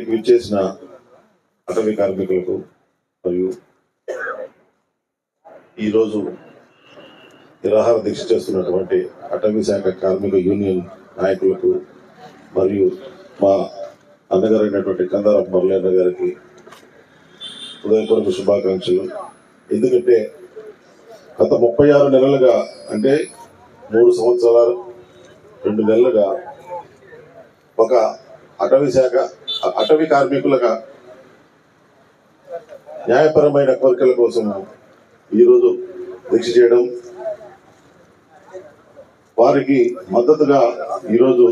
ఇక్కడికి విచ్చేసిన అటవీ కార్మికులకు మరియు ఈరోజు నిరాహార దీక్ష చేస్తున్నటువంటి అటవీ శాఖ కార్మిక యూనియన్ నాయకులకు మరియు మా అన్నగారు అయినటువంటి కందారపు మురళీధర గారికి హృదయపూర్వక శుభాకాంక్షలు. ఎందుకంటే గత 36 నెలలుగా అంటే 3 సంవత్సరాలు 2 నెలలుగా ఒక అటవీ కార్మికులుగా న్యాయపరమైన కోరికల కోసం ఈరోజు దీక్ష చేయడం, వారికి మద్దతుగా ఈరోజు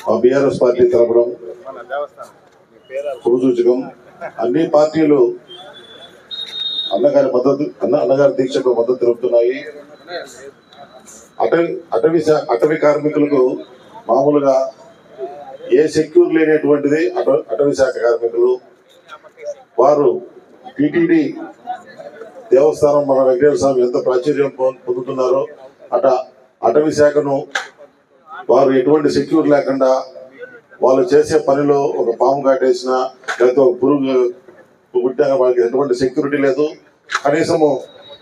మా బీఆర్ఎస్ పార్టీ తరపడం శుభసూచకం. అన్ని పార్టీలు అన్నగారి దీక్షకు మద్దతు తెలుపుతున్నాయి. అటవీ కార్మికులకు మామూలుగా ఏ సెక్యూర్ లేనటువంటిది అటవీ శాఖ కార్మికులు. వారు టిటిడి దేవస్థానం మన వెంకటేశ్వర స్వామి ఎంత ప్రాచుర్యం పొందుతున్నారో అటవీ శాఖను వారు ఎటువంటి సెక్యూర్ లేకుండా వాళ్ళు చేసే పనిలో ఒక పాము కాటేసినా లేకపోతే ఒక పురుగు పుట్టాక వాళ్ళకి ఎటువంటి సెక్యూరిటీ లేదు. కనీసము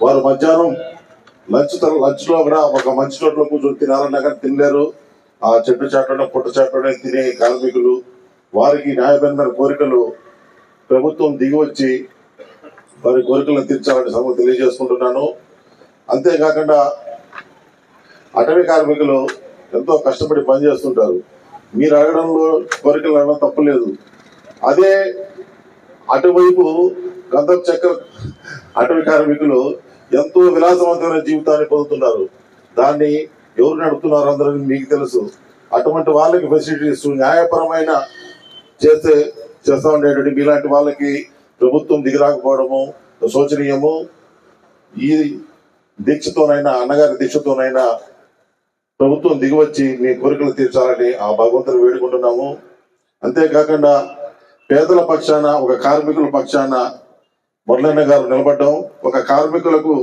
వారు మధ్యాహ్నం లంచ్ లో కూడా ఒక మంచి చోట్ల కూర్చొని తినాలన్నా కానీ తినలేరు. ఆ చెట్టు చాటలోనే పుట్ట చాటలోనే తినే కార్మికులు, వారికి న్యాయపరమైన కోరికలు ప్రభుత్వం దిగివచ్చి వారి కోరికలను తీర్చాలని సమస్య తెలియజేసుకుంటున్నాను. అంతేకాకుండా అటవీ కార్మికులు ఎంతో కష్టపడి పనిచేస్తుంటారు. మీరు అడగడంలో కోరికలు అడగడం తప్పులేదు. అదే అటువైపు గంధపు చక్కెర అటవీ కార్మికులు ఎంతో విలాసవంతమైన జీవితాన్ని పొందుతున్నారు. దాన్ని ఎవరు నడుపుతున్నారు అందరూ మీకు తెలుసు. అటువంటి వాళ్ళకి ఫెసిలిటీస్ న్యాయపరమైన చేస్తా ఉండేటువంటి మీలాంటి వాళ్ళకి ప్రభుత్వం దిగిరాకపోవడము శోచనీయము. ఈ దీక్షతోనైనా అన్నగారి దీక్షతోనైనా ప్రభుత్వం దిగివచ్చి మీ కోరికలు తీర్చాలని ఆ భగవంతుని వేడుకుంటున్నాము. అంతేకాకుండా పేదల పక్షాన ఒక కార్మికుల పక్షాన మురళన్న గారు నిలబడ్డం, ఒక కార్మికులకు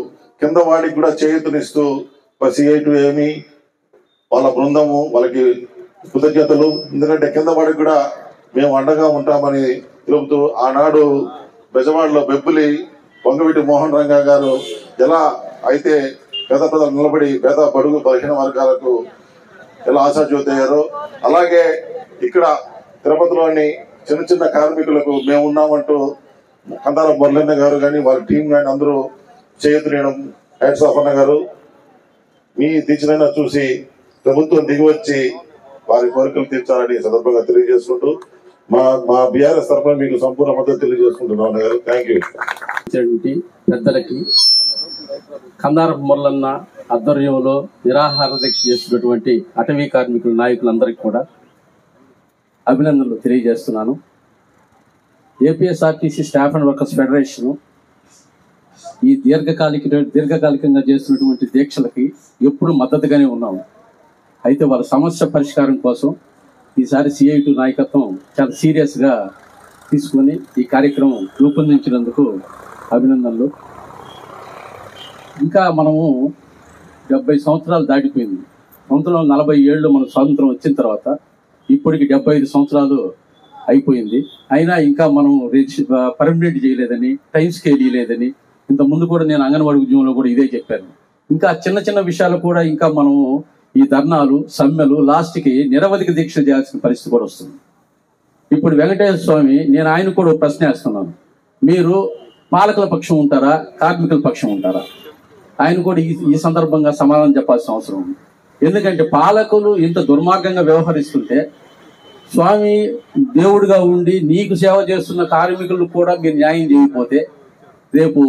కింద వాడికి కూడా చేయూతనిస్తూ CI2 ఏమి వాళ్ళ బృందము వాళ్ళకి కృతజ్ఞతలు. ఎందుకంటే కింద వాడికి కూడా మేము అండగా ఉంటామని తెలుపుతూ ఆనాడు బెజవాడలో బెబ్బులి వంగవీటి మోహన్ రంగా గారు ఎలా అయితే పేద ప్రజలు నిలబడి పేద బడుగు బలహీన వర్గాలకు ఎలా ఆశాజ్యోతి అయ్యారో, అలాగే ఇక్కడ తిరుపతిలోని చిన్న చిన్న కార్మికులకు మేము ఉన్నామంటూ కందారపు మురళన్న గారు కానీ వారి టీం కానీ అందరూ చేయడం హ్యాట్స్ ఆఫ్ అన్న గారు. మీ దీక్షనైనా చూసి ప్రభుత్వం దిగివచ్చి వారి కోరికలు తీర్చాలని సందర్భంగా తెలియజేసుకుంటూ మా బీఆర్ఎస్ తరఫున మీకు సంపూర్ణ మద్దతు తెలియజేసుకుంటున్నాం అన్న గారు. Thank you. పెద్దలకి కందారపు మురళన్న ఆధ్వర్యంలో నిరాహార దీక్ష చేస్తున్నటువంటి అటవీ కార్మికుల నాయకులందరికీ కూడా అభినందనలు తెలియజేస్తున్నాను. APSRTC staff and workers federation ఈ దీర్ఘకాలికంగా చేస్తున్నటువంటి దీక్షలకి ఎప్పుడు మద్దతుగానే ఉన్నాము. అయితే వాళ్ళ సమస్య పరిష్కారం కోసం ఈసారి CI2 నాయకత్వం చాలా సీరియస్గా తీసుకొని ఈ కార్యక్రమం రూపొందించినందుకు అభినందనలు. ఇంకా మనము 70 సంవత్సరాలు దాటిపోయింది. 1947లో మన స్వాతంత్రం వచ్చిన తర్వాత ఇప్పటికి 75 సంవత్సరాలు అయిపోయింది. అయినా ఇంకా మనం పర్మనెంట్ చేయలేదని, టైం స్కేల్ ఇవ్వలేదని ఇంత ముందు కూడా నేను అంగన్వాడీ ఉద్యమంలో కూడా ఇదే చెప్పాను. ఇంకా చిన్న చిన్న విషయాలు కూడా ఇంకా మనము ఈ ధర్నాలు సమ్మెలు లాస్ట్కి నిరవధిక దీక్ష చేయాల్సిన పరిస్థితి కూడా వస్తుంది. ఇప్పుడు వెంకటేశ్వర స్వామి నేను ఆయన కూడా ప్రశ్న వేస్తున్నాను, మీరు పాలకుల పక్షం ఉంటారా కార్మికుల పక్షం ఉంటారా? ఆయన కూడా ఈ సందర్భంగా సమాధానం చెప్పాల్సిన అవసరం ఉంది. ఎందుకంటే పాలకులు ఇంత దుర్మార్గంగా వ్యవహరిస్తుంటే స్వామి దేవుడిగా ఉండి నీకు సేవ చేస్తున్న కార్మికులు కూడా మీరు న్యాయం చేయకపోతే రేపు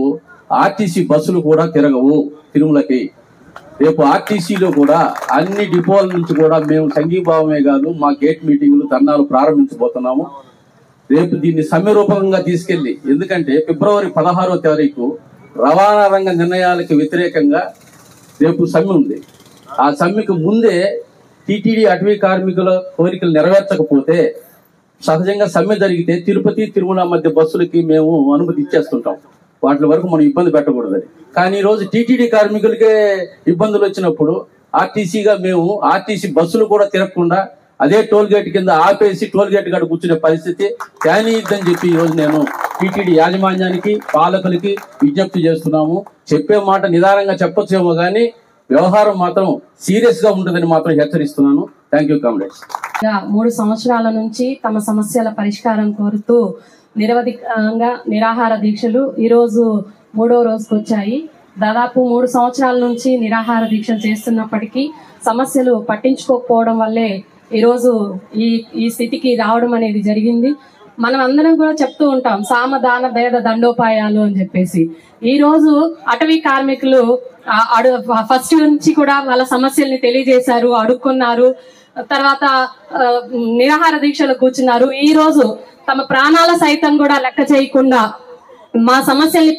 ఆర్టీసీ బస్సులు కూడా తిరగవు తిరుమలకి. రేపు ఆర్టీసీలో కూడా అన్ని డిపోల నుంచి కూడా మేము సంఘీభావమే కాదు మా గేట్ మీటింగ్లు ధర్నాలు ప్రారంభించబోతున్నాము. రేపు దీన్ని సమ్మె రూపకంగా తీసుకెళ్లి, ఎందుకంటే ఫిబ్రవరి 16వ తారీఖు రవాణా రంగ నిర్ణయాలకు వ్యతిరేకంగా రేపు సమ్మె ఉంది. ఆ సమ్మెకు ముందే టీటీడీ అటవీ కార్మికుల కోరికలు నెరవేర్చకపోతే సహజంగా సమ్మె జరిగితే తిరుపతి తిరుమల మధ్య బస్సులకి మేము అనుమతి ఇచ్చేస్తుంటాం. వాటి వరకు మనం ఇబ్బంది పెట్టకూడదని. కానీ ఈరోజు టీటీడీ కార్మికులకే ఇబ్బందులు వచ్చినప్పుడు ఆర్టీసీగా మేము ఆర్టీసీ బస్సులు కూడా తిరగకుండా అదే టోల్ గేట్ కింద ఆపేసి టోల్ గేట్ కాడ కూర్చునే పరిస్థితి తేనీయద్దని చెప్పి ఈరోజు నేను టీటీడీ యాజమాన్యానికి పాలకులకి విజ్ఞప్తి చేస్తున్నాము. చెప్పే మాట నిదానంగా చెప్పొచ్చేమో కానీ వ్యవహారం మాత్రం సీరియస్ గా ఉంటుందని మాత్రం హెచ్చరిస్తున్నాను. Thank you comrades. 3 సంవత్సరాల నుంచి తమ సమస్యల పరిష్కారం కోరుతూ నిరవధికంగా నిరాహార దీక్షలు ఈరోజు 3వ రోజుకు వచ్చాయి. దాదాపు 3 సంవత్సరాల నుంచి నిరాహార దీక్షలు చేస్తున్నప్పటికీ సమస్యలు పట్టించుకోకపోవడం వల్లే ఈరోజు ఈ స్థితికి రావడం అనేది జరిగింది. మనం అందరం కూడా చెప్తూ ఉంటాం సామదాన భేద దండోపాయాలు అని చెప్పేసి. ఈ రోజు అటవీ కార్మికులు ఫస్ట్ నుంచి కూడా వాళ్ళ సమస్యల్ని తెలియజేశారు, అడుక్కున్నారు, తర్వాత నిరాహార దీక్షలు కూర్చున్నారు. ఈ రోజు తమ ప్రాణాల సైతం కూడా లెక్క చేయకుండా మా సమస్యల్ని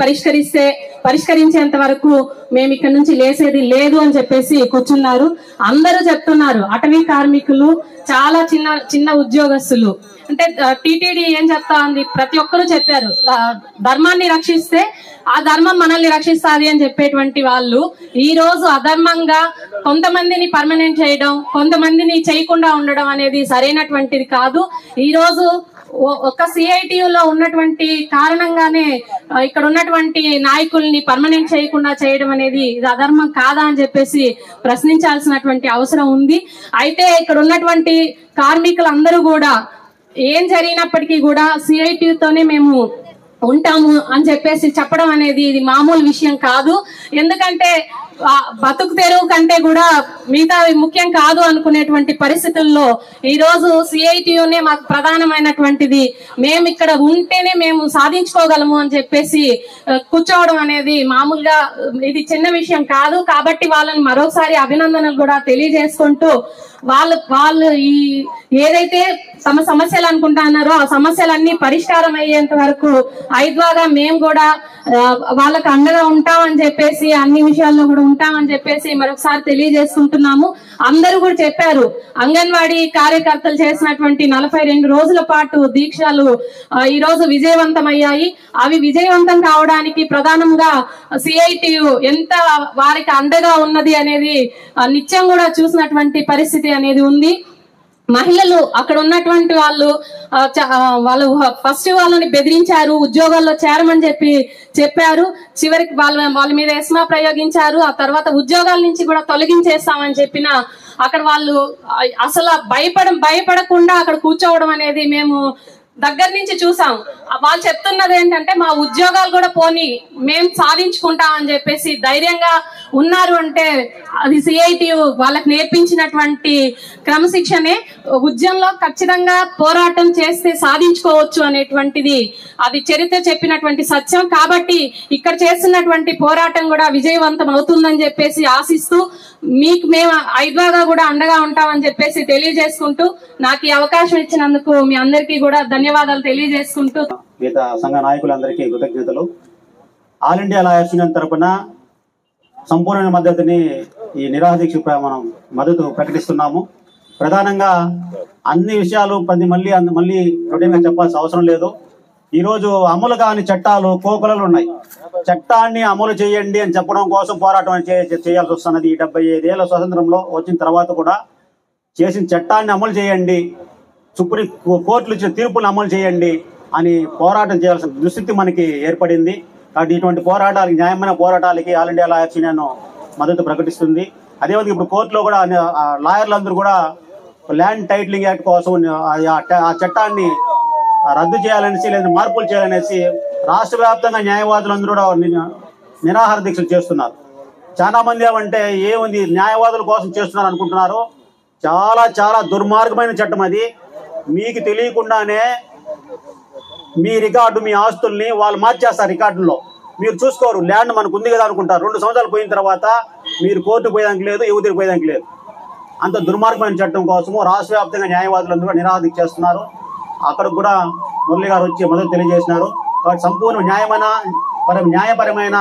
పరిష్కరించేంత వరకు మేము ఇక్కడ నుంచి లేసేది లేదు అని చెప్పేసి కూర్చున్నారు. అందరూ చెప్తున్నారు అటవీ కార్మికులు చాలా చిన్న ఉద్యోగస్తులు. అంటే టీటీడీ ఏం చెప్తా ఉంది, ప్రతి ఒక్కరూ చెప్పారు ధర్మాన్ని రక్షిస్తే ఆ ధర్మం మనల్ని రక్షిస్తాది అని చెప్పేటువంటి వాళ్ళు ఈ రోజు అధర్మంగా కొంతమందిని పర్మనెంట్ చేయడం, కొంతమందిని చేయకుండా ఉండడం అనేది సరైనటువంటిది కాదు. ఈ రోజు ఒక సిఐటియులో ఉన్నటువంటి కారణంగానే ఇక్కడ ఉన్నటువంటి నాయకుల్ని పర్మనెంట్ చేయకుండా చేయడం అనేది ఇది అధర్మం కాదా అని చెప్పేసి ప్రశ్నించాల్సినటువంటి అవసరం ఉంది. అయితే ఇక్కడ ఉన్నటువంటి కార్మికులందరూ కూడా ఏం జరిగినప్పటికీ కూడా సిఐటియుతోనే మేము ఉంటాము అని చెప్పేసి చెప్పడం అనేది ఇది మామూలు విషయం కాదు. ఎందుకంటే బతుకు తెరువు కంటే కూడా మిగతా ముఖ్యం కాదు అనుకునేటువంటి పరిస్థితుల్లో ఈ రోజు సిఐటియునే మాకు ప్రధానమైనటువంటిది, మేము ఇక్కడ ఉంటేనే మేము సాధించుకోగలము అని చెప్పేసి కూర్చోవడం అనేది మామూలుగా ఇది చిన్న విషయం కాదు. కాబట్టి వాళ్ళని మరోసారి అభినందనలు కూడా తెలియజేసుకుంటూ వాళ్ళు ఈ ఏదైతే తమ సమస్యలు అనుకుంటున్నారో ఆ సమస్యలన్నీ పరిష్కారం అయ్యేంత వరకు ఐద్వాగా మేము కూడా వాళ్ళకు అండగా ఉంటామని చెప్పేసి అన్ని విషయాల్లో కూడా ఉంటామని చెప్పేసి మరొకసారి తెలియజేసుకుంటున్నాము. అందరూ కూడా చెప్పారు అంగన్వాడీ కార్యకర్తలు చేసినటువంటి 42 రోజుల పాటు దీక్షలు ఈ రోజు విజయవంతమయ్యాయి. అవి విజయవంతం కావడానికి ప్రధానంగా సిఐటియు ఎంత వారికి అండగా ఉన్నది అనేది నిత్యం కూడా చూసినటువంటి పరిస్థితి అనేది ఉంది. మహిళలు అక్కడ ఉన్నటువంటి వాళ్ళు ఫస్ట్ వాళ్ళని బెదిరించారు, ఉద్యోగాల్లో చేరమని చెప్పారు. చివరికి వాళ్ళ మీద ఎస్మా ప్రయోగించారు. ఆ తర్వాత ఉద్యోగాల నుంచి కూడా తొలగించేస్తామని చెప్పిన అక్కడ వాళ్ళు అసలు భయపడకుండా అక్కడ కూర్చోవడం అనేది మేము దగ్గర నుంచి చూసాం. వాళ్ళు చెప్తున్నది ఏంటంటే మా ఉద్యోగాలు కూడా పోనీ మేము సాధించుకుంటాం అని చెప్పేసి ధైర్యంగా ఉన్నారు. అంటే అది సిఐటియు వాళ్ళకి నేర్పించినటువంటి క్రమశిక్షణే. ఉద్యమంలో ఖచ్చితంగా పోరాటం చేస్తే సాధించుకోవచ్చు అనేటువంటిది అది చరిత్ర చెప్పినటువంటి సత్యం. కాబట్టి ఇక్కడ చేస్తున్నటువంటి పోరాటం కూడా విజయవంతం అవుతుందని చెప్పేసి ఆశిస్తూ మీకు మేము ఐద్వాగా కూడా అండగా ఉంటామని చెప్పేసి తెలియజేసుకుంటూ నాకు ఈ అవకాశం ఇచ్చినందుకు మీ అందరికీ కూడా ధన్యవాదాలు తెలియజేసుకుంటూ మిగతా సంఘ నాయకులందరికీ కృతజ్ఞతలు. ఆల్ ఇండియా లాయర్స్ యూనియన్ తరఫున సంపూర్ణ మద్దతుని ఈ నిరాహార దీక్ష మనం మద్దతు ప్రకటిస్తున్నాము. ప్రధానంగా అన్ని విషయాలు మళ్ళీ రొటీన్గా చెప్పాల్సిన అవసరం లేదు. ఈరోజు అమలు కాని చట్టాలు కోకొలలు ఉన్నాయి. చట్టాన్ని అమలు చేయండి అని చెప్పడం కోసం పోరాటం చేయాల్సి వస్తున్నది. 75 ఏళ్ల స్వాతంత్రంలో వచ్చిన తర్వాత కూడా చేసిన చట్టాన్ని అమలు చేయండి, సుప్రీం కోర్టులు ఇచ్చిన తీర్పులను అమలు చేయండి అని పోరాటం చేయాల్సిన దుస్థితి మనకి ఏర్పడింది. కాబట్టి ఇటువంటి పోరాటాలకి, న్యాయమైన పోరాటాలకి ఆల్ ఇండియా లాయర్స్ యూనియన్ మద్దతు ప్రకటిస్తుంది. అదేవిధంగా ఇప్పుడు కోర్టులో కూడా లాయర్లందరూ కూడా ల్యాండ్ టైటిలింగ్ యాక్ట్ కోసం ఆ చట్టాన్ని రద్దు చేయాలనేసి లేదా మార్పులు చేయాలనేసి రాష్ట్ర వ్యాప్తంగా న్యాయవాదులందరూ కూడా నిరాహార దీక్షలు చేస్తున్నారు. చాలా మంది ఏమంటే ఏముంది న్యాయవాదుల కోసం చేస్తున్నారు అనుకుంటున్నారు. చాలా దుర్మార్గమైన చట్టం అది. మీకు తెలియకుండానే మీ రికార్డు, మీ ఆస్తుల్ని వాళ్ళు మార్చేస్తారు. రికార్డుల్లో మీరు చూసుకోరు. ల్యాండ్ మనకు ఉంది కదా అనుకుంటారు. 2 సంవత్సరాలు పోయిన తర్వాత మీరు కోర్టుకు పోయేదానికి లేదు, యువతికి పోయేదానికి లేదు. అంత దుర్మార్గమైన చట్టం కోసము రాష్ట్ర వ్యాప్తంగా న్యాయవాదులందరూ నిరాహార దీక్ష చేస్తున్నారు. అక్కడ కూడా మురళి గారు వచ్చి మద్దతు తెలియజేసినారు. కాబట్టి సంపూర్ణ న్యాయపరమైన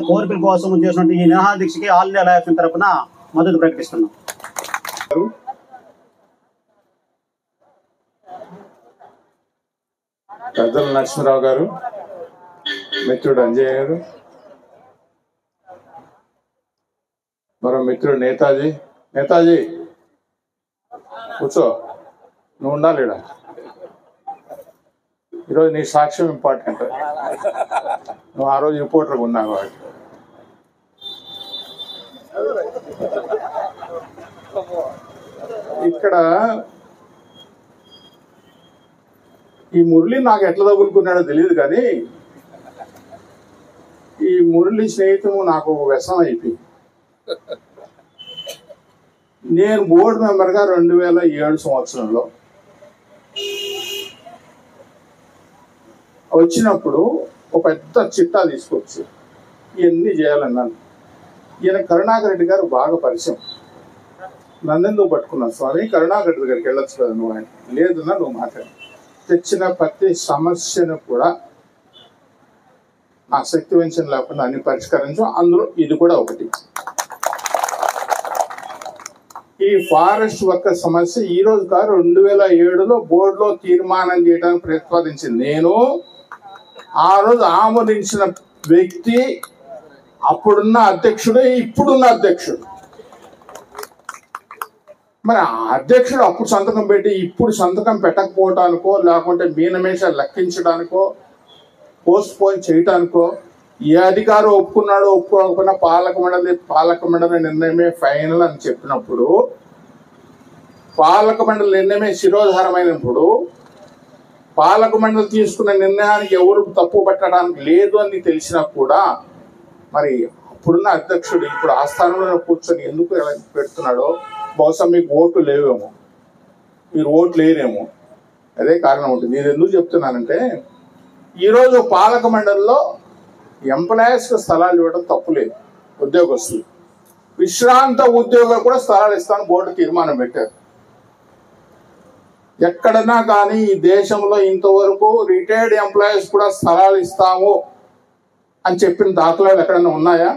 కోరికల కోసం చేసినట్టు ఈ నిరాహార దీక్షకి ఆల్ ఇండియా లాయర్స్ తరఫున మద్దతు ప్రకటిస్తున్నాం. పెద్దల నరసింహరావు గారు, మిత్రుడు అంజయ్ గారు, మరో మిత్రుడు నేతాజీ కూర్చో, నువ్వు ఉండాలి ఈడ. ఈరోజు నీ సాక్ష్యం ఇంపార్టెంట్. నువ్వు ఆ రోజు రిపోర్టర్గా ఉన్నావు కాబట్టి. ఇక్కడ ఈ మురళి నాకు ఎట్లా తగులుకున్నాడో తెలియదు, కానీ ఈ మురళి స్నేహితము నాకు వ్యసనం అయిపోయింది. నేను బోర్డు మెంబర్గా 2007 సంవత్సరంలో వచ్చినప్పుడు ఒక పెద్ద చిట్టా తీసుకొచ్చి ఇవన్నీ చేయాలన్నాను. ఈయన కరుణాకర్ రెడ్డి గారు బాగా పరిచయం. నన్నెందుకు పట్టుకున్నాను, స్వామి కరుణాకర్ రెడ్డి దగ్గరికి వెళ్ళొచ్చు కదా నువ్వు. ఆయన లేదన్నా నువ్వు మాట్లాడు. తెచ్చిన ప్రతి సమస్యను కూడా నా శక్తి వంచన లేకుండా అన్ని పరిష్కరించు. అందులో ఇది కూడా ఒకటి. ఈ ఫారెస్ట్ వర్కర్ సమస్య ఈ రోజు కాదు, 2007లో బోర్డులో తీర్మానం చేయడానికి ప్రతిపాదించింది నేను. ఆ రోజు ఆమోదించిన వ్యక్తి అప్పుడున్న అధ్యక్షుడు, ఇప్పుడున్న అధ్యక్షుడు. మరి ఆ అధ్యక్షుడు అప్పుడు సంతకం పెట్టి ఇప్పుడు సంతకం పెట్టకపోవటానికో, లేకుంటే మీనమేషాలు లెక్కించడానికో, పోస్ట్ పోన్ చేయటానికో ఏ అధికారం ఒప్పుకున్నాడో ఒప్పుకోకపోయినా పాలక మండలి నిర్ణయమే ఫైనల్ అని చెప్పినప్పుడు, పాలక మండలి నిర్ణయమే శిరోధారమైనప్పుడు, పాలక మండలి తీసుకున్న నిర్ణయానికి ఎవరు తప్పు పట్టడానికి లేదు అని తెలిసినా కూడా మరి అప్పుడున్న అధ్యక్షుడు ఇప్పుడు ఆ స్థానంలో కూర్చొని ఎందుకు పెడుతున్నాడో, బహుశా మీకు ఓట్లు లేవేమో, మీరు ఓట్లు లేరేమో, అదే కారణం ఉంటుంది. నేను ఎందుకు చెప్తున్నానంటే, ఈరోజు పాలక మండలిలో ఎంప్లాయీస్కి స్థలాలు ఇవ్వడం తప్పులేదు. ఉద్యోగస్తులు, విశ్రాంత ఉద్యోగులు కూడా స్థలాలు ఇస్తాను బోర్డు తీర్మానం పెట్టారు. ఎక్కడన్నా కానీ ఈ దేశంలో ఇంతవరకు రిటైర్డ్ ఎంప్లాయీస్ కూడా స్థలాలు ఇస్తాము అని చెప్పిన దాఖలాలు ఎక్కడన్నా ఉన్నాయా?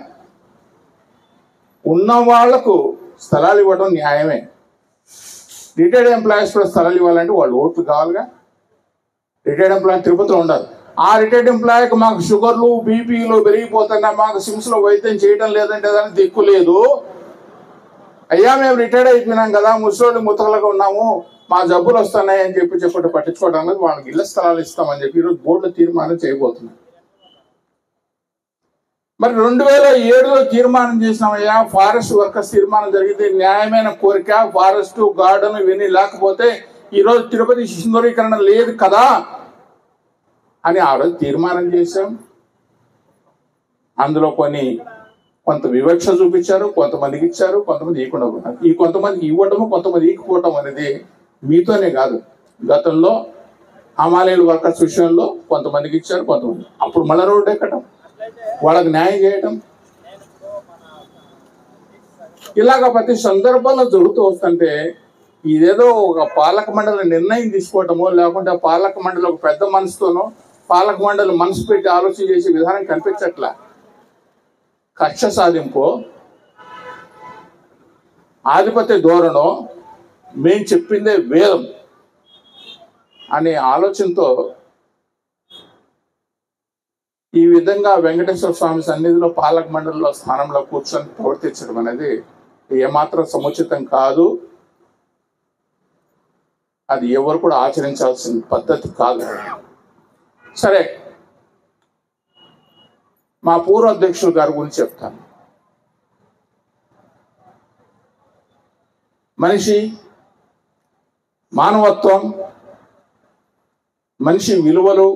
ఉన్న వాళ్లకు స్థలాలు ఇవ్వడం న్యాయమే. రిటైర్డ్ ఎంప్లాయీస్ కూడా స్థలాలు ఇవ్వాలంటే వాళ్ళు ఓట్లు కావాలిగా. రిటైర్డ్ ఎంప్లాయీ తిరుపతిలో ఉండాలి. ఆ రిటైర్డ్ ఎంప్లాయీకి మాకు షుగర్లు బీపీలు పెరిగిపోతున్నా మాకు సిమ్స్లో వైద్యం చేయడం లేదంటే దానికి దిక్కు లేదు. అయ్యా మేము రిటైర్డ్ అయిపోయినాం కదా, ముసలోళ్ళు ముతకలుగా ఉన్నాము, మా జబ్బులు వస్తున్నాయి అని చెప్పి పట్టించుకోవడం లేదు. వాళ్ళకి ఇళ్ల స్థలాలు ఇస్తామని చెప్పి ఈరోజు బోర్డులో తీర్మానం చేయబోతున్నాం. మరి 2007లో తీర్మానం చేసినామయ్యా, ఫారెస్ట్ వర్కర్స్ తీర్మానం జరిగింది, న్యాయమైన కోరిక. ఫారెస్ట్ గార్డెన్ ఇవన్నీ లేకపోతే ఈరోజు తిరుపతి సుందరీకరణ లేదు కదా అని ఆ రోజు తీర్మానం చేశాం. అందులో కొంత వివక్ష చూపించారు, కొంతమందికి ఇచ్చారు, కొంతమంది ఇవ్వకుండా ఉన్నారు. ఈ కొంతమందికి ఇవ్వడము కొంతమంది ఇవ్వకపోవటం అనేది మీతోనే కాదు, గతంలో హమాలీల వర్కర్స్ విషయంలో కొంతమందికి ఇచ్చారు, కొంతమంది. అప్పుడు మళ్ళా రోడ్డు ఎక్కడం, వాళ్ళకి న్యాయం చేయటం, ఇలాగ ప్రతి సందర్భంలో జరుగుతూ వస్తుంటే ఇదేదో ఒక పాలక మండలి నిర్ణయం తీసుకోవటమో, లేకుంటే పాలక మండలి ఒక పెద్ద మనసుతోనో, పాలక మండలి మనసు పెట్టి ఆలోచన చేసే విధానం కనిపించట్లా. కక్ష సాధింపో, ఆధిపత్య ధోరణో, మేం చెప్పిందే వేదం అనే ఆలోచనతో ఈ విధంగా వెంకటేశ్వర స్వామి సన్నిధిలో పాలక మండలిలో స్థానంలో కూర్చొని ప్రవర్తించడం అనేది ఏమాత్రం సముచితం కాదు. అది ఎవరు కూడా ఆచరించాల్సిన పద్ధతి కాదు. సరే, మా పూర్వ అధ్యక్షులు గారి గురించి చెప్తాను. మనిషి మానవత్వం, మనిషి విలువలు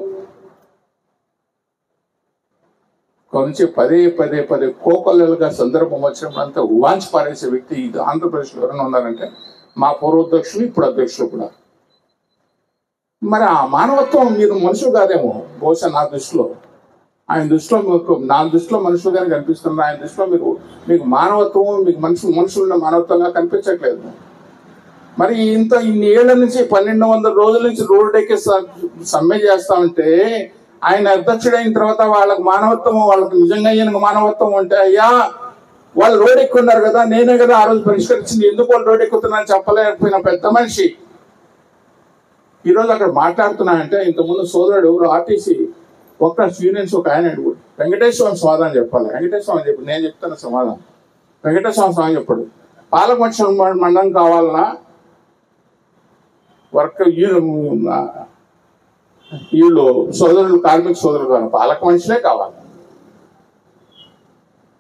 గురించి పదే పదే పదే కోకొల్లలుగా సందర్భం వచ్చినప్పుడంతా వాంచి పారేసే వ్యక్తి ఇది ఆంధ్రప్రదేశ్లో ఎవరైనా ఉన్నారంటే మా పూర్వాధ్యక్షులు, ఇప్పుడు అధ్యక్షులు కూడా. మరి ఆ మానవత్వం మీరు మనుషులు కాదేమో బహుశా నా దృష్టిలో. ఆయన దృష్టిలో నా దృష్టిలో మనుషులుగానే కనిపిస్తున్నారు. ఆయన దృష్టిలో మీకు మానవత్వం, మీకు మనుషులున్న మానవత్వంగా కనిపించట్లేదు. మరి ఇన్ని ఏళ్ల నుంచి 1200 రోజుల నుంచి రోడ్డు ఎక్కి సమ్మె చేస్తామంటే ఆయన అధ్యక్షుడైన తర్వాత వాళ్ళకి మానవత్వం, వాళ్ళకి నిజంగా ఈయనకు మానవత్వం ఉంటే, అయ్యా వాళ్ళు రోడ్ ఎక్కున్నారు కదా, నేనే కదా ఆ రోజు పరిష్కరించింది, ఎందుకు వాళ్ళు రోడ్ ఎక్కుతున్నారని చెప్పలేకపోయిన పెద్ద మనిషి ఈరోజు అక్కడ మాట్లాడుతున్నాయంటే, ఇంతకుముందు సోదరుడు ఆర్టీసీ వర్కర్స్ యూనియన్స్ ఒక ఆయన అడుగుడు, వెంకటేశ్వర సమాధానం చెప్పాలి. వెంకటేశ్వరం చెప్పి నేను చెప్తాను సమాధానం. వెంకటేశ్వర స్వామి చెప్పాడు, పాలకపక్ష మండలం కావాలన్నా వీళ్ళు సోదరులు, కార్మిక సోదరులు కావాలి, పాలక మనుషులే కావాలి.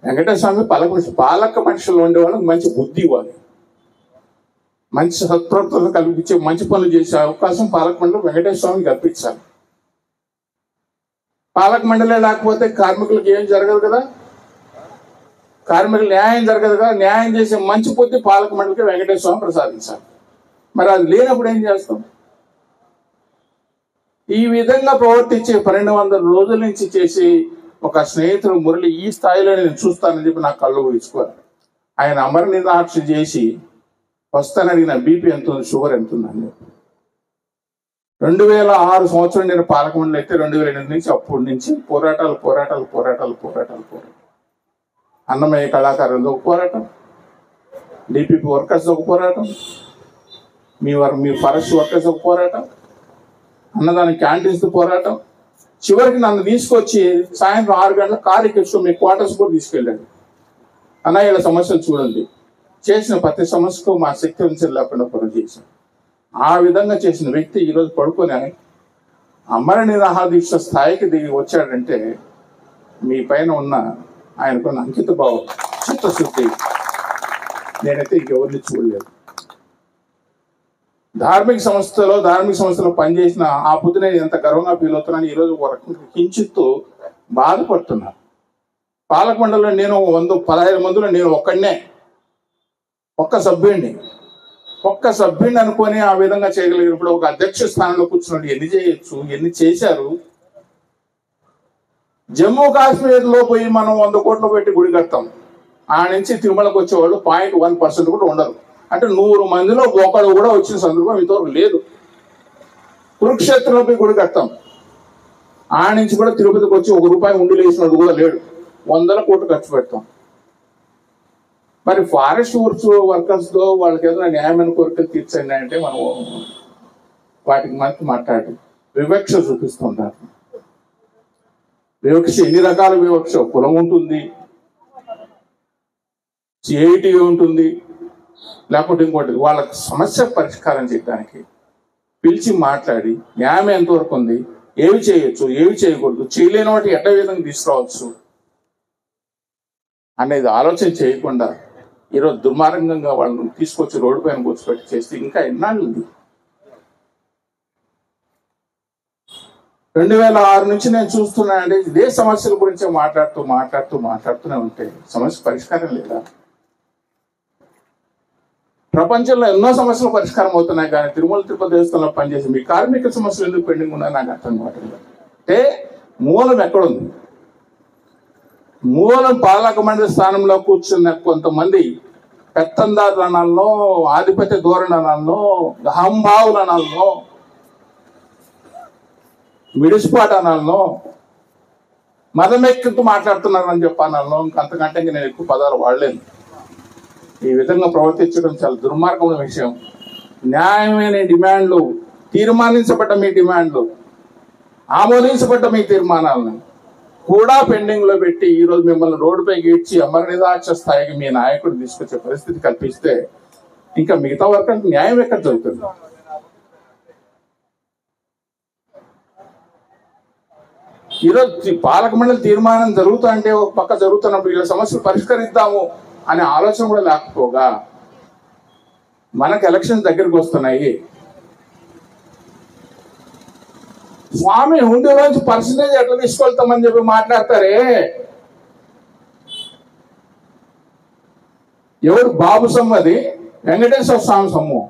వెంకటేశ్వర స్వామి పాలక మనుషులు ఉండే వాళ్ళకి మంచి బుద్ధి ఇవ్వాలి, మంచి సత్ప్రవర్తన కల్పించే మంచి పనులు చేసే అవకాశం పాలక మండలి వెంకటేశ్వర స్వామి కల్పించాలి. పాలక మండలే లేకపోతే కార్మికులకు ఏం జరగదు కదా, కార్మికులు న్యాయం జరగదు కదా. న్యాయం చేసే మంచి బుద్ధి పాలక మండలికి వెంకటేశ్వర స్వామి ప్రసాదించాలి. మరి అది లేనప్పుడు ఏం చేస్తాం? ఈ విధంగా ప్రవర్తించే 1200 రోజుల నుంచి చేసి ఒక స్నేహితుడు మురళి ఈ స్థాయిలో నేను చూస్తానని చెప్పి నాకు కళ్ళు ఊహించుకోవాలి. ఆయన అమర నిరాక్ష చేసి వస్తానని అడిగిన బీపీ ఎంత ఉంది, షుగర్ ఎంత ఉందండి. 2006 సంవత్సరం నేను పాలక మండలి అయితే 2008 నుంచి అప్పటి నుంచి పోరాటాలు. అన్నమయ్య కళాకారులతో ఒక పోరాటం, డిపిపి వర్కర్స్ ఒక పోరాటం, మీ ఫారెస్ట్ వర్కర్స్ ఒక పోరాటం, అన్నదాని క్యాంటీన్స్ పోరాటం. చివరికి నన్ను తీసుకొచ్చి సాయంత్రం 6 గంటల కారు ఎక్కించుకో మీ క్వార్టర్స్ కూడా తీసుకెళ్ళాడు. అన్నయ్యల సమస్యలు చూడండి, చేసిన ప్రతి సమస్యకు మా శక్తి వంచన లేకుండా పనులు చేశాను. ఆ విధంగా చేసిన వ్యక్తి ఈరోజు పడుకొని అమర నిరాహార దీక్ష స్థాయికి దిగి వచ్చాడంటే మీ పైన ఉన్న ఆయనకున్న అంకిత భావం, చిత్తశుద్ధి నేనైతే ఇంకెవరిని చూడలేదు. ధార్మిక సంస్థలో పనిచేసిన ఆ పొద్దు నేను ఎంత గర్వంగా ఫీల్ అవుతున్నాను. ఈరోజు ఒక రకంగా కించిత్తు బాధపడుతున్నాను. పాలక మండలిలో నేను 115 మందిలో నేను ఒక్క సభ్యుడిని అనుకొని ఆ విధంగా చేయగలిగినప్పుడు ఒక అధ్యక్ష స్థానంలో కూర్చున్నాడు ఎన్ని చేయొచ్చు, ఎన్ని చేశారు. జమ్మూ కాశ్మీర్లో పోయి మనం 100 కోట్లు పెట్టి గుడి కడతాం, ఆ నుంచి తిరుమలకు వచ్చేవాళ్ళు 0.1% కూడా ఉండరు. అంటే 100 మందిలో ఒకడు కూడా వచ్చిన సందర్భం ఇంతవరకు లేదు. కురుక్షేత్రంలో పోయి గుడి కడతాం, ఆ నుంచి కూడా తిరుపతికి వచ్చి ₹1 ఉండి లేచినట్టు కూడా లేడు. 100 కోట్లు ఖర్చు పెడతాం. మరి ఫారెస్ట్ వర్కర్స్ తో వాళ్ళకి ఏదైనా న్యాయమైన కోరికలు తీర్చండి అంటే మనం వాటికి మనకి మాట్లాడి వివక్ష చూపిస్తుంటారు. వివక్ష ఎన్ని రకాల వివక్ష, కులం ఉంటుంది, సిఐటి ఉంటుంది, లేకపోతే ఇంకోటి. వాళ్ళ సమస్య పరిష్కారం చేయడానికి పిలిచి మాట్లాడి న్యాయం ఎంతవరకు ఉంది, ఏవి చేయొచ్చు, ఏవి చేయకూడదు, చేయలేని వాటి ఎట్ట విధంగా తీసుకురావచ్చు అనేది ఆలోచన చేయకుండా ఈరోజు దుర్మార్గంగా వాళ్ళని తీసుకొచ్చి రోడ్డు పైన కూర్చోబెట్టి చేస్తే ఇంకా ఎన్నాళ్ళు ఉంది. 2006 నుంచి నేను చూస్తున్నానంటే ఇదే సమస్యల గురించి మాట్లాడుతూనే ఉంటే సమస్య పరిష్కారం లేదా? ప్రపంచంలో ఎన్నో సమస్యలు పరిష్కారం అవుతున్నాయి, కానీ తిరుమల తిరుపతి దేవస్థానంలో పనిచేసి మీ కార్మిక సమస్యలు ఎందుకు పెండింగ్ ఉన్నాయో నాకు అర్థం కావట్లేదు. అంటే మూలం ఎక్కడుంది? మూలం పాలక మండలి స్థానంలో కూర్చున్న కొంతమంది పెత్తందారులు అనాలనో, ఆధిపత్య ధోరణి అనాలనో, అహంభావులు అనాలనో, మిడిసిపాటు అనాలనో, మదమెక్కితో మాట్లాడుతున్నారని చెప్పాలనో, ఇంకంతకంటే నేను ఎక్కువ పదాలు వాడలేను. ఈ విధంగా ప్రవర్తించడం చాలా దుర్మార్గమైన విషయం. న్యాయమైన డిమాండ్లు, తీర్మానించబడ్డ మీ డిమాండ్లు, ఆమోదించబడ్డ మీ తీర్మానాలను కూడా పెండింగ్ లో పెట్టి ఈరోజు మిమ్మల్ని రోడ్డుపై గీడ్చి అమర నిరాక్ష స్థాయికి మీ నాయకుడు తీసుకొచ్చే పరిస్థితి కల్పిస్తే ఇంకా మిగతా వర్గానికి న్యాయం ఎక్కడ జరుగుతుంది? ఈరోజు పాలక మండలి తీర్మానం జరుగుతా అంటే ఒక పక్క జరుగుతున్నప్పుడు వీళ్ళ సమస్యలు పరిష్కరిద్దాము అనే ఆలోచన కూడా లేకపోగా మనకు ఎలక్షన్ దగ్గరికి వస్తున్నాయి. స్వామి హుండీలోంచి పర్సంటేజ్ ఎట్లా తీసుకెళ్తామని చెప్పి మాట్లాడతారే. ఎవరు బాబు సొమ్మది? వెంకటేశ్వర స్వామి సొమ్ము.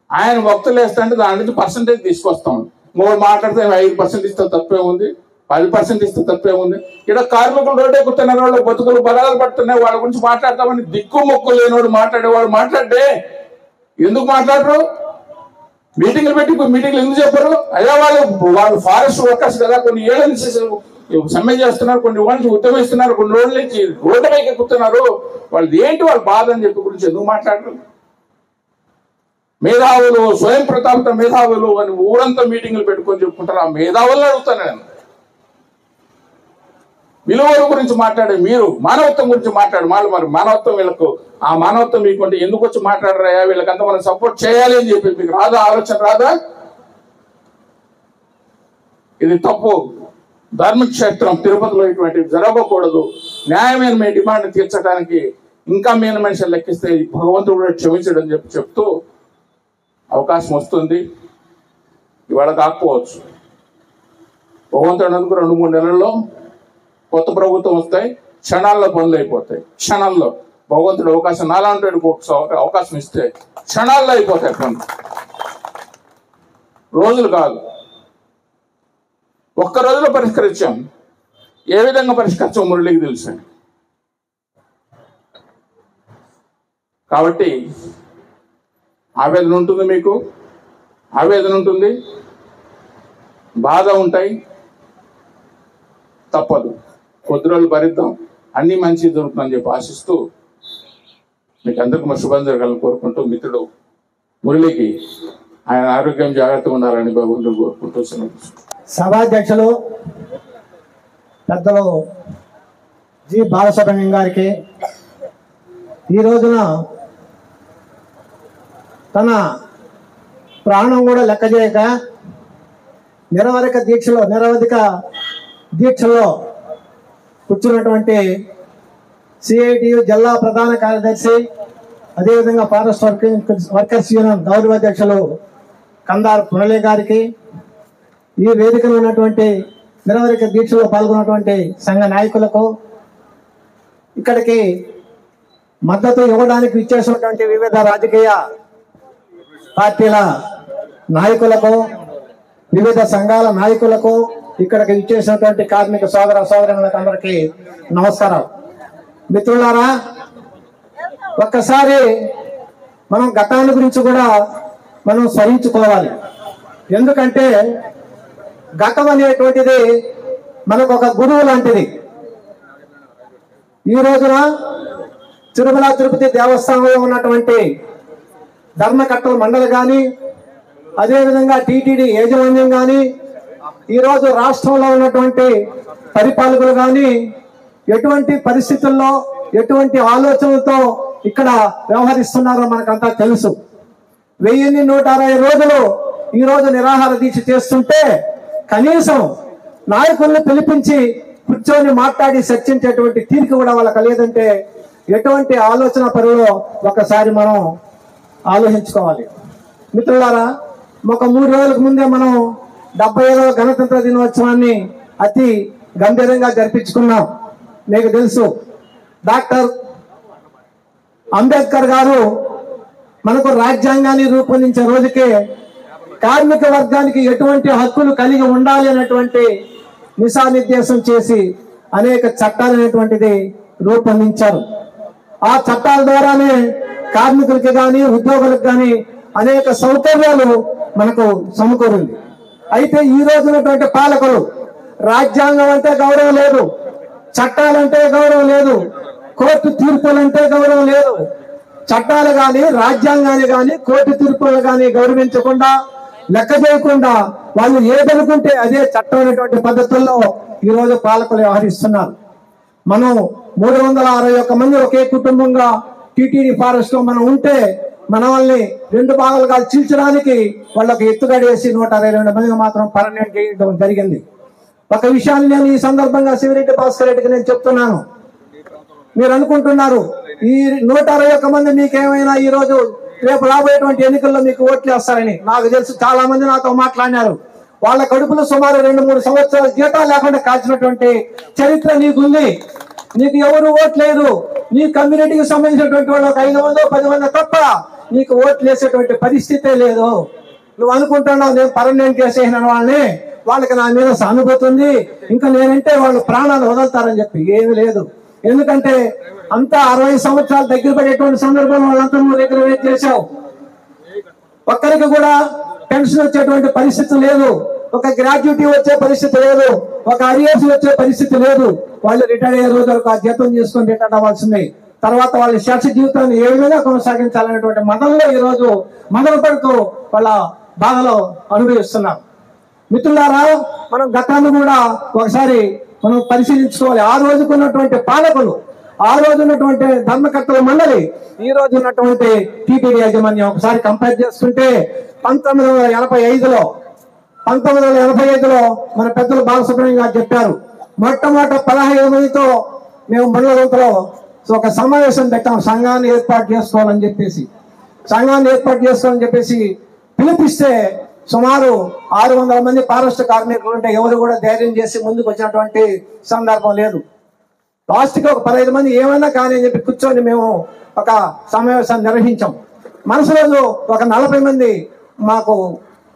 ఆయన భక్తులు వేస్తుంటే దాని నుంచి పర్సంటేజ్ తీసుకొస్తాం. మూడు మాట్లాడితే 5% ఇస్తే తప్పే ఉంది, 10% ఇస్తే తప్పే ఉంది. ఇక్కడ కార్మికులు రోడ్డు ఎక్కుతున్నారు, వాళ్ళు బతుకులు బలాలు పడుతున్నాయి, వాళ్ళ గురించి మాట్లాడతామని దిక్కు మొక్కు లేనివాడు మాట్లాడేవాడు మాట్లాడే ఎందుకు మాట్లాడరు? మీటింగ్లు పెట్టి మీటింగ్లు ఎందుకు చెప్పరు? అయ్యా వాళ్ళు ఫారెస్ట్ వర్కర్స్ కదా, కొన్ని ఏళ్ళ నుంచి సమ్మె చేస్తున్నారు, కొన్ని రోజుల నుంచి ఉద్యమిస్తున్నారు, కొన్ని రోజుల నుంచి రోడ్డు పైకి ఎక్కుతున్నారు, వాళ్ళది ఏంటి వాళ్ళ బాధ అని చెప్పి గురించి ఎందుకు మాట్లాడరు? మేధావులు, స్వయం ప్రతాపిత మేధావులు అని ఊరంతా మీటింగ్లు పెట్టుకొని చెప్పుకుంటారు. ఆ మేధావులను అడుగుతాను నేను. విలువల గురించి మాట్లాడే మీరు మానవత్వం గురించి మాట్లాడు మరి మానవత్వం వీళ్ళకు ఆ మానవత్వం మీకుంటే ఎందుకు వచ్చి మాట్లాడరాయా? వీళ్ళకంతా మనం సపోర్ట్ చేయాలి అని చెప్పి మీకు రాదా? ఆలోచన రాదా? ఇది తప్పు. ధర్మక్షేత్రం తిరుపతిలో ఇటువంటివి జరగకూడదు. న్యాయమైన మీ డిమాండ్ తీర్చడానికి ఇంకా మీన మనుషులు లెక్కిస్తే భగవంతుడు క్షమించడం చెప్తూ అవకాశం వస్తుంది. ఇవాళ కాకపోవచ్చు, భగవంతుడు అందుకు 2-3 నెలల్లో కొత్త ప్రభుత్వం వస్తాయి, క్షణాల్లో పనులు అయిపోతాయి. క్షణాల్లో భగవంతుడు అవకాశం నాలాంటి అవకాశం ఇస్తే క్షణాల్లో అయిపోతాయి పనులు, రోజులు కాదు. ఒక్క రోజులో పరిష్కరించాం. ఏ విధంగా పరిష్కరించాం మురళికి తెలుసు. కాబట్టి ఆవేదన ఉంటుంది, మీకు ఆవేదన ఉంటుంది, బాధ ఉంటాయి. తప్పదు, కొద్ది రోజులు భరిద్దాం, అన్ని మంచి దొరుకుతుందని చెప్పి ఆశిస్తూ మీకు అందరికీ మా శుభం జరగాలని కోరుకుంటూ మిత్రుడు మురళికి ఆయన ఆరోగ్యం జాగ్రత్తగా ఉండాలని భగవంతుడు కోరుకుంటూ సభాధ్యక్షులు పెద్దలు జి బాలసుబ్రహ్మణ్యం గారికి ఈ రోజున తన ప్రాణం కూడా లెక్క చేయక నిరవధిక దీక్షలో కూర్చున్నటువంటి సిఐటియు జిల్లా ప్రధాన కార్యదర్శి, అదేవిధంగా ఫారెస్ట్ వర్కర్స్ యూనియన్ గౌరవ అధ్యక్షులు కందార్ మురళి గారికి, ఈ వేదికలో ఉన్నటువంటి నిరవధిక దీక్షలో పాల్గొన్నటువంటి సంఘ నాయకులకు, ఇక్కడికి మద్దతు ఇవ్వడానికి ఇచ్చేసినటువంటి వివిధ రాజకీయ పార్టీల నాయకులకు, వివిధ సంఘాల నాయకులకు, ఇక్కడికి ఇచ్చేసినటువంటి కార్మిక సోదర సోదరులకు అందరికీ నమస్కారం. మిత్రులారా, ఒక్కసారి మనం గతాన్ని గురించి కూడా మనం స్మరించుకోవాలి. ఎందుకంటే గతం అనేటువంటిది మనకు ఒక గురువు లాంటిది. ఈ రోజున తిరుమల తిరుపతి దేవస్థానంలో ఉన్నటువంటి ధర్మకర్తల మండలి కానీ, అదేవిధంగా టీటీడీ యాజమాన్యం కానీ, ఈరోజు రాష్ట్రంలో ఉన్నటువంటి పరిపాలకులు కానీ ఎటువంటి పరిస్థితుల్లో ఎటువంటి ఆలోచనలతో ఇక్కడ వ్యవహరిస్తున్నారో మనకంతా తెలుసు. 1160 రోజులు ఈరోజు నిరాహార దీక్ష చేస్తుంటే కనీసం నాయకుల్ని పిలిపించి కూర్చొని మాట్లాడి చర్చించేటువంటి తీరిక కూడా వాళ్ళకి లేదంటే ఎటువంటి ఆలోచన పరులో ఒకసారి మనం ఆలోచించుకోవాలి. మిత్రులారా, ఒక 3 రోజులకు ముందే మనం 75వ గణతంత్ర దినోత్సవాన్ని అతి గంభీరంగా జరిపించుకున్నాం. మీకు తెలుసు, డాక్టర్ అంబేద్కర్ గారు మనకు రాజ్యాంగాన్ని రూపొందించే రోజుకే కార్మిక వర్గానికి ఎటువంటి హక్కులు కలిగి ఉండాలి అనేటువంటి దిశానిర్దేశం చేసి అనేక చట్టాలు అనేటువంటిది రూపొందించారు. ఆ చట్టాల ద్వారానే కార్మికులకి కానీ ఉద్యోగులకు కానీ అనేక సౌకర్యాలు మనకు సమకూరింది. అయితే ఈ రోజు ఉన్నటువంటి పాలకులు రాజ్యాంగం అంటే గౌరవం లేదు, చట్టాలంటే గౌరవం లేదు, కోర్టు తీర్పులంటే గౌరవం లేదు. చట్టాలు కానీ, రాజ్యాంగాన్ని కానీ, కోర్టు తీర్పులు కానీ గౌరవించకుండా, లెక్క చేయకుండా వాళ్ళు ఏదనుకుంటే అదే చట్టం అనేటువంటి పద్ధతుల్లో ఈ రోజు పాలకులు వ్యవహరిస్తున్నారు. మనం 361 మంది ఒకే కుటుంబంగా టీటీడీ ఫారెస్ట్ లో మనం ఉంటే మన వాళ్ళని 2 భాగాలుగా చీల్చడానికి వాళ్ళకి ఎత్తుగడేసి 122 మందికి మాత్రం పర్మనెంట్ చేయడం జరిగింది. ఒక విషయాన్ని నేను ఈ సందర్భంగా శివిరెడ్డి భాస్కర్ రెడ్డికి నేను చెప్తున్నాను. మీరు అనుకుంటున్నారు ఈ 161 మంది మీకేమైనా ఈ రోజు రేపు రాబోయేటువంటి ఎన్నికల్లో మీకు ఓట్లు వేస్తారని. నాకు తెలుసు, చాలా మంది నాతో మాట్లాడినారు. వాళ్ళ కడుపులో సుమారు 2-3 సంవత్సరాల జీతాలు లేకుండా కాల్చినటువంటి చరిత్ర నీకుంది. నీకు ఎవరు ఓట్లేదు. నీ కమ్యూనిటీకి సంబంధించినటువంటి వాళ్ళు ఒక 5-10 మంది తప్ప నీకు ఓట్లు వేసేటువంటి పరిస్థితే లేదు. నువ్వు అనుకుంటున్నావు నేను పర్మనెంట్ చేసేసిన వాళ్ళని, వాళ్ళకి నా మీద సానుభూతి ఉంది, ఇంకా నేనంటే వాళ్ళు ప్రాణాలు వదులుతారని చెప్పి. ఏమీ లేదు. ఎందుకంటే అంతా 60 సంవత్సరాలు దగ్గర పడేటువంటి సందర్భంలో వాళ్ళంతా నువ్వు రికగ్నైజ్ చేశావు. ఒక్కరికి కూడా పెన్షన్ వచ్చేటువంటి పరిస్థితి లేదు, ఒక గ్రాడ్యుయేటీ వచ్చే పరిస్థితి లేదు, ఒక అరియర్స్ వచ్చే పరిస్థితి లేదు. వాళ్ళు రిటైర్ అయ్యే రోజు వరకు ఆ జీతం చేసుకొని రిటైర్ అవ్వాల్సింది. తర్వాత వాళ్ళ శేష జీవితాన్ని ఏ విధంగా కొనసాగించాలనేటువంటి మతంలో ఈ రోజు మొదలు పడుతూ వాళ్ళ బాధలో అనుభవిస్తున్నారు. మిత్రులారా, మనం గతాన్ని కూడా ఒకసారి మనం పరిశీలించుకోవాలి. ఆ రోజుకు ఉన్నటువంటి పాలకులు, ఆ రోజు ఉన్నటువంటి ధర్మకర్తల మండలి, ఈ రోజు ఉన్నటువంటి టీటీడీ యాజమాన్యం ఒకసారి కంపేర్ చేసుకుంటే 1985లో మన పెద్దలు బాలసుబ్రహ్మణ్యం గారు చెప్పారు, మొట్టమొదట 15 మందితో మేము మండలంలో ఒక సమావేశం పెట్టాం, సంఘాన్ని ఏర్పాటు చేసుకోవాలని చెప్పేసి పిలిపిస్తే సుమారు 600 మంది ఫారెస్ట్ కార్మికులు ఉంటే ఎవరు కూడా ధైర్యం చేసి ముందుకు వచ్చినటువంటి సందర్భం లేదు. లాస్ట్కి ఒక 15 మంది ఏమైనా కానీ అని చెప్పి కూర్చొని మేము ఒక సమావేశాన్ని నిర్వహించాం. మరుసటి రోజు ఒక 40 మంది మాకు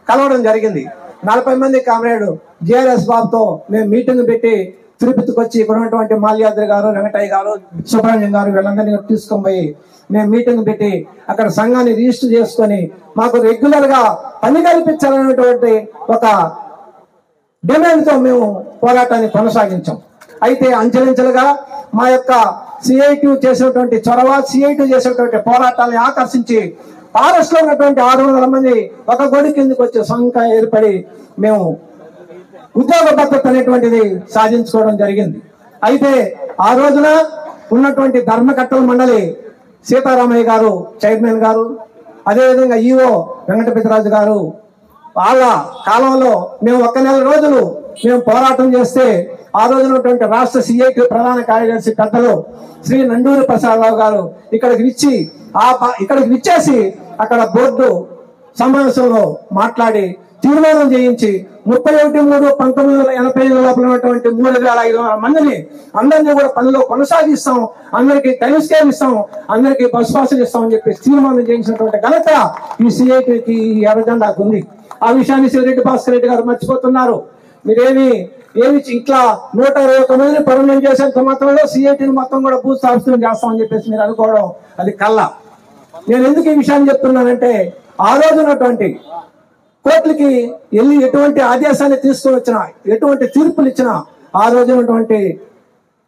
కలవడం జరిగింది. 40 మంది కామ్రేడ్ JRS బాబుతో మేము మీటింగ్ పెట్టి తిరుపతికి వచ్చి ఇక్కడ ఉన్నటువంటి మాల్యాద్రి గారు, వెంకటయ్య గారు, సుబ్రహ్మణ్యం గారు వీళ్ళందరినీ తీసుకొని పోయి మేము మీటింగ్ పెట్టి అక్కడ సంఘాన్ని రిజిస్టర్ చేసుకొని మాకు రెగ్యులర్ గా పని కల్పించాలనేటువంటి ఒక డిమాండ్తో మేము పోరాటాన్ని కొనసాగించాం. అయితే అంచెలంచెలుగా మా యొక్క CITU చేసినటువంటి చొరవ, CITU చేసినటువంటి పోరాటాన్ని ఆకర్షించి ఫారెస్ట్ లో ఉన్నటువంటి 600 మంది ఒక గొడి కిందకి వచ్చే సంఖ్య ఏర్పడి మేము ఉద్యోగ భద్రత అనేటువంటిది సాధించుకోవడం జరిగింది. అయితే ఆ రోజున ఉన్నటువంటి ధర్మకర్తల మండలి సీతారామయ్య గారు చైర్మన్ గారు, అదేవిధంగా EO వెంకటపతిరాజు గారు, వాళ్ళ కాలంలో మేము 1 నెల రోజులు మేము పోరాటం చేస్తే ఆ రోజునటువంటి రాష్ట్ర CITU ప్రధాన కార్యదర్శి పెద్దలు శ్రీ నండూరి ప్రసాదరావు గారు ఇక్కడికి విచ్చేసి అక్కడ బోర్డు సమావేశంలో మాట్లాడి తీర్మానం చేయించి 31/3/1985 లోపల ఉన్నటువంటి 3,500 మందిని అందరినీ కూడా పనిలో కొనసాగిస్తాం, అందరికీ టైం స్కేల్ ఇస్తాం, అందరికీ బస్ పాసులు ఇస్తామని చెప్పి తీర్మానం చేయించినటువంటి ఘనత ఈ CITUకి ఈ ఎర్రజెండాకు ఉంది. ఆ విషయాన్ని శివరెడ్డి భాస్కర్ రెడ్డి గారు మర్చిపోతున్నారు. మీరేమి ఇట్లా 121 మందిని పర్మనెంట్ చేసేంత మాత్రంలో CITUని మొత్తం కూడా భూస్థాపితం చేస్తామని చెప్పేసి మీరు అనుకోవడం అది కల్లా. నేను ఎందుకు ఈ విషయాన్ని చెప్తున్నానంటే ఆ రోజు ఉన్నటువంటి కోర్టులకి వెళ్ళి ఎటువంటి ఆదేశాన్ని తీసుకొని వచ్చినా, ఎటువంటి తీర్పులు ఇచ్చినా ఆ రోజు ఉన్నటువంటి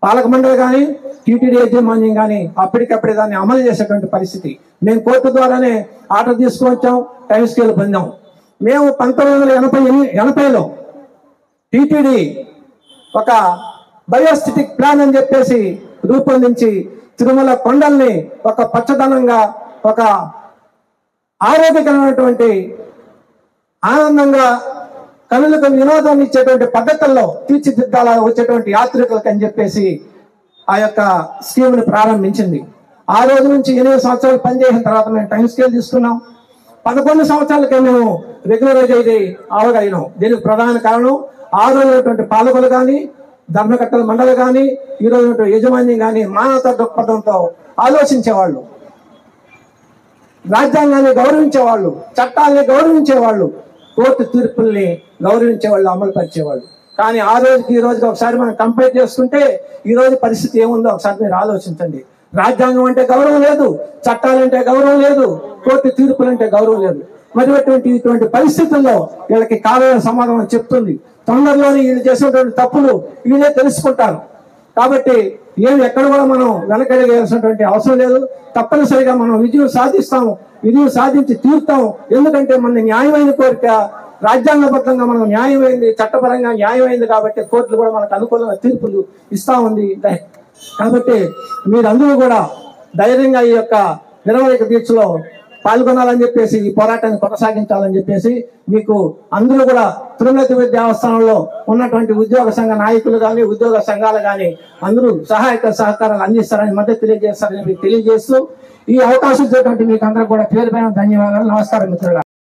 పాలక మండలి కానీ టీటీడీ యాజమాన్యం కానీ అప్పటికప్పుడే దాన్ని అమలు చేసేటువంటి పరిస్థితి. మేము కోర్టు ద్వారానే ఆర్డర్ తీసుకొని వచ్చాం, టైం స్కేల్ పొందాం. మేము 1980లో టీటీడీ ఒక బయోస్థిటిక్ ప్లాన్ అని చెప్పేసి రూపొందించి తిరుమల కొండల్ని ఒక పచ్చదనంగా, ఒక ఆరోగ్యకరమైనటువంటి, ఆనందంగా కనులకు వినోదాన్ని ఇచ్చేటువంటి పద్ధతుల్లో తీర్చిదిద్దాల వచ్చేటువంటి యాత్రికులకు అని చెప్పేసి ఆ యొక్క స్కీమ్ ని ప్రారంభించింది. ఆ రోజు నుంచి 8 సంవత్సరాలు పనిచేసిన తర్వాత మేము టైం స్కేల్ తీసుకున్నాం. 11 సంవత్సరాలకే మేము రెగ్యులరైజ్ అయితే అవగలిగినాం. దీనికి ప్రధాన కారణం ఆ రోజు పాలకులు కానీ, ధర్మకర్తల మండలి కానీ, ఈ రోజు యజమాన్యం కానీ మానవతా దృక్పథంతో ఆలోచించేవాళ్ళు, రాజ్యాంగాన్ని గౌరవించేవాళ్ళు, చట్టాలని గౌరవించేవాళ్ళు, కోర్టు తీర్పుల్ని గౌరవించేవాళ్ళు, అమలు పరిచేవాళ్ళు. కానీ ఆ రోజుకి ఈ రోజుకి ఒకసారి మనం కంపేర్ చేసుకుంటే ఈ రోజు పరిస్థితి ఏముందో ఒకసారి మీరు ఆలోచించండి. రాజ్యాంగం అంటే గౌరవం లేదు, చట్టాలంటే గౌరవం లేదు, కోర్టు తీర్పులంటే గౌరవం లేదు. మరి ఇటువంటి పరిస్థితుల్లో వీళ్ళకి కాలమైన సమాధానం చెప్తుంది. తొందరలోనే వీళ్ళు చేసినటువంటి తప్పులు వీళ్ళే తెలుసుకుంటారు. కాబట్టి ఎక్కడ కూడా మనం వెనకడిగేయాల్సినటువంటి అవసరం లేదు. తప్పనిసరిగా మనం విజయం సాధిస్తాము, విజయం సాధించి తీరుతాం. ఎందుకంటే మన న్యాయమైన కోరిక, రాజ్యాంగబద్ధంగా మనం న్యాయమైంది, చట్టపరంగా న్యాయమైంది కాబట్టి కోర్టులు కూడా మనకు అనుకూలంగా తీర్పులు ఇస్తా ఉంది. కాబట్టి మీరందరూ కూడా ధైర్యంగా ఈ యొక్క నిరవధిక దీక్షలో పాల్గొనాలని చెప్పేసి, ఈ పోరాటాన్ని కొనసాగించాలని చెప్పేసి మీకు అందరూ కూడా తిరుమల తిరుపతి దేవస్థానంలో ఉన్నటువంటి ఉద్యోగ సంఘ నాయకులు కానీ, ఉద్యోగ సంఘాలు కానీ అందరూ సహకారాలు అందిస్తారని, మద్దతు తెలియజేస్తారని మీకు తెలియజేస్తూ ఈ అవకాశం ఇచ్చేటువంటి మీకు అందరూ కూడా పేరు పైన ధన్యవాదాలు. నమస్కారం మిత్రులు.